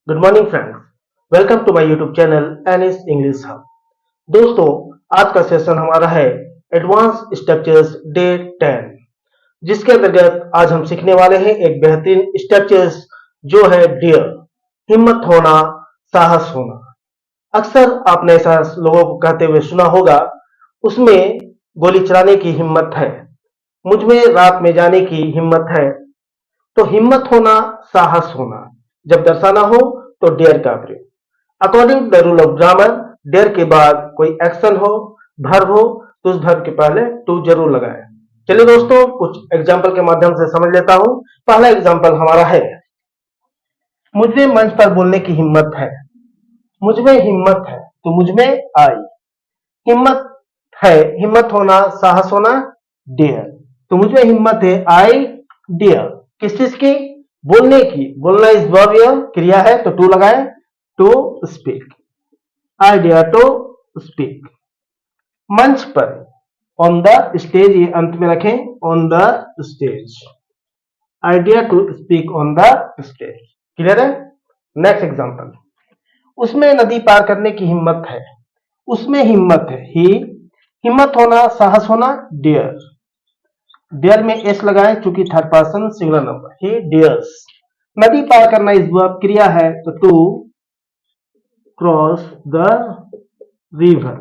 Good morning friends, welcome to my YouTube channel Anis English hub. दोस्तों, आज का session हमारा है एडवांस स्ट्रक्चर्स डे 10, जिसके अंतर्गत आज हम सीखने वाले हैं एक बेहतरीन स्ट्रक्चर्स जो है डियर, हिम्मत होना, साहस होना। अक्सर आपने ऐसा लोगों को कहते हुए सुना होगा, उसमें गोली चलाने की हिम्मत है, मुझ में रात में जाने की हिम्मत है। तो हिम्मत होना, साहस होना जब दर्शाना हो तो डेयर का प्रयोग। According to the rule of grammar, dare के बाद कोई एक्शन हो, वर्ब हो, तो उस वर्ब के पहले टू जरूर लगाए। चलिए दोस्तों, कुछ एग्जाम्पल के माध्यम से समझ लेता हूं। पहला एग्जाम्पल हमारा है, मुझमें मंच पर बोलने की हिम्मत है। मुझ में हिम्मत है तो मुझ में आई। हिम्मत है, हिम्मत होना, साहस होना, डेयर। तो मुझ में हिम्मत है, आई डेयर। किस चीज की? बोलने की। बोलना इस वर्ब, यह क्रिया है तो टू लगाए, to speak. I dare to speak. मंच पर, ऑन द स्टेज, ये अंत में रखें, on the stage. I dare to speak on the stage. Clear है? नेक्स्ट एग्जांपल, उसमें नदी पार करने की हिम्मत है। उसमें हिम्मत है, ही। हिम्मत होना, साहस होना, डेयर। डेयर में एस लगाएं चूंकि third person singular number, he dares. नदी पार करना इस वर्ब क्रिया है तो to cross the river.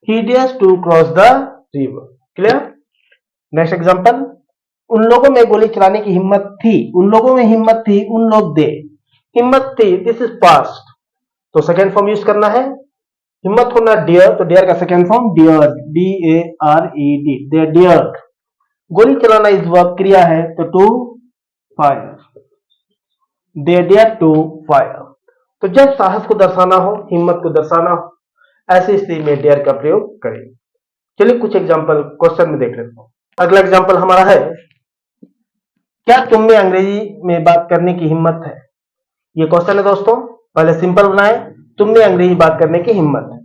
He dares to cross the river. Clear? Next example, उन लोगों में गोली चलाने की हिम्मत थी। उन लोगों में हिम्मत थी, उन लोग दे। हिम्मत थी, दिस इज पास्ट, तो सेकेंड फॉर्म यूज करना है। हिम्मत होना डियर, तो डियर का second form dared, D A R E D, they dared. गोली चलाना इस वर्ब क्रिया है तो to fire, they dear to fire. तो जब साहस को दर्शाना हो, हिम्मत को दर्शाना हो, ऐसी स्थिति में डियर का प्रयोग करें। चलिए कुछ एग्जांपल क्वेश्चन में देख लेते हैं। अगला एग्जांपल हमारा है, क्या तुम में अंग्रेजी में बात करने की हिम्मत है? ये क्वेश्चन है दोस्तों। पहले सिंपल बनाए, तुम में अंग्रेजी बात करने की हिम्मत है।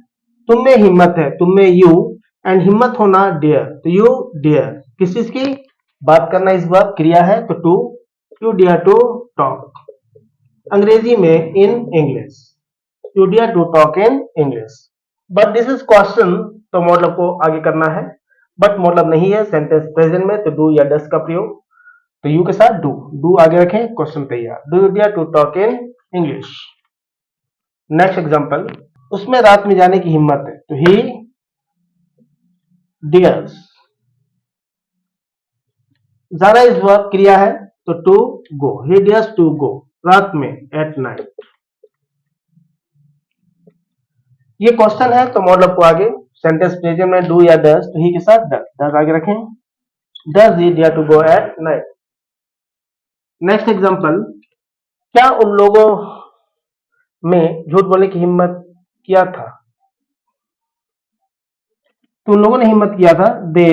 तुम में हिम्मत है, तुम में यू, एंड हिम्मत होना डेयर, तो यू डेयर। किस चीज की? बात करना इस वर्ब क्रिया है तो to, you dare to talk अंग्रेजी में in English. You dare to talk in English. But this is question, तो मतलब को आगे करना है, बट मतलब नहीं है सेंटेंस प्रेजेंट में, तो डू या डस का प्रयोग। तो यू के साथ डू, डू आगे रखें, क्वेश्चन तैयार। Do you dare to talk in English? Next example, उसमें रात में जाने की हिम्मत है तो ही डियर्स। जाना इस वर्ब क्रिया है तो to go, he dares to go रात में, एट नाइट। ये क्वेश्चन है तो मॉडल को आगे सेंटेंस प्रेजेंट में डू या डस, तो ही के साथ डस, डस आगे रखें। Does he dare to go at night? Next example, क्या उन लोगों में झूठ बोलने की हिम्मत किया था? तो उन लोगों ने हिम्मत किया था, दे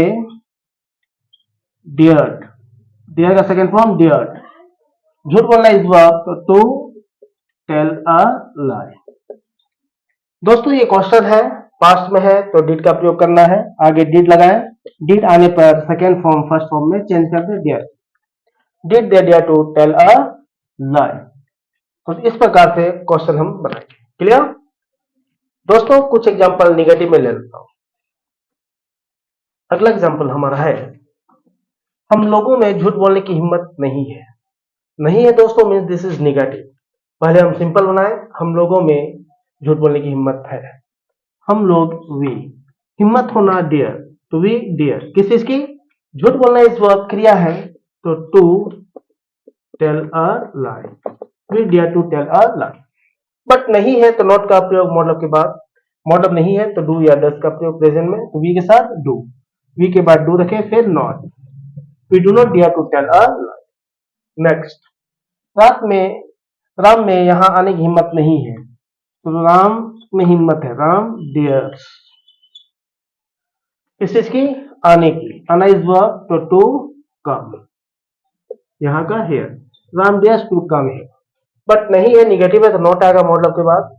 डियर्ड। डियर का सेकेंड फॉर्म डियर्ड। झूठ बोलना इस वर्ब तो टू टेल अ लाई। दोस्तों ये क्वेश्चन है, पास्ट में है तो डिड का प्रयोग करना है, आगे डिड लगाएं। डिड आने पर सेकेंड फॉर्म फर्स्ट फॉर्म में चेंज कर दे, dare. Did they dear to tell a lie? तो इस प्रकार से क्वेश्चन हम बनाएंगे। क्लियर? दोस्तों कुछ एग्जांपल निगेटिव में ले लेता हूं। अगला एग्जांपल हमारा है, हम लोगों में झूठ बोलने की हिम्मत नहीं है। नहीं है दोस्तों मीन्स दिस इज निगेटिव। पहले हम सिंपल बनाए, हम लोगों में झूठ बोलने की हिम्मत है। हम लोग, वी। हिम्मत होना डियर, तो वी डियर। किस चीज की? झूठ बोलना इस वर्ब क्रिया है तो to tell a lie, we dare to tell a lie. But नहीं है तो नॉट का प्रयोग मॉडल के बाद। मॉडल नहीं है तो डू या डस का प्रयोग प्रेजेंट में, तो वी के साथ डू, वी के बाद डू रखें, फिर not. We do not dare to tell a lie. Next, रात में, राम में यहां आने की हिम्मत नहीं है, तो राम में हिम्मत है, राम डियर्स। इस चीज की? आने की। आना इज वर्ब तो टू कम, यहां का here. Ram dares to come here. But नहीं है, निगेटिव है तो नॉट आएगा मॉडल के बाद,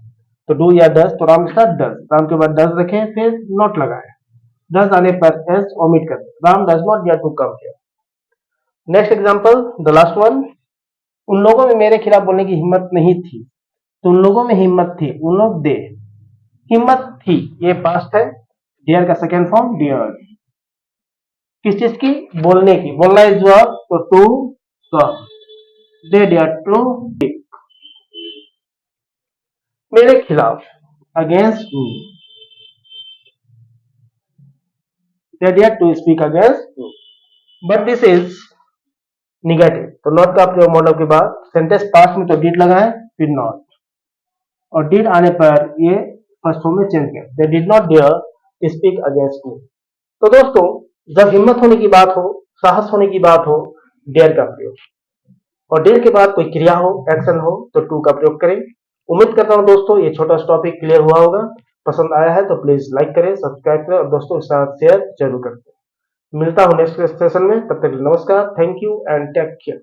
तो डू या डस, तो राम के साथ डस, राम के बाद डस रखें, फिर नॉट लगाए। डस आने पर एस ओमिट कर दे, Ram does not dare to come here. Next example, the last one, उन लोगों में मेरे खिलाफ बोलने की हिम्मत नहीं थी, तो उन लोगों में हिम्मत थी, उन लोग दे, हिम्मत थी, ये पास्ट है। डियर का सेकेंड फॉर्म डियर। किस चीज की? बोलने की। बोलना इज वर्ब, तो to talk. They dear to speak मेरे खिलाफ, against me. They dear to speak against me, but this is negative, तो नॉट का प्रयोग मॉडल के बाद सेंटेंस पास्ट में तो डिड लगाए, फिर नॉट, और डिड आने पर ये फर्स्ट फॉर्म में चेंज किया। They did not dare speak against me. तो दोस्तों, जब हिम्मत होने की बात हो, साहस होने की बात हो, डेयर का प्रयोग, और डेयर के बाद कोई क्रिया हो, एक्शन हो, तो टू का प्रयोग करें। उम्मीद करता हूं दोस्तों ये छोटा सा टॉपिक क्लियर हुआ होगा। पसंद आया है तो प्लीज लाइक करें, सब्सक्राइब करें और दोस्तों के साथ शेयर जरूर करें। मिलता हूं नेक्स्ट सेशन में, तब तक नमस्कार, thank you and take care.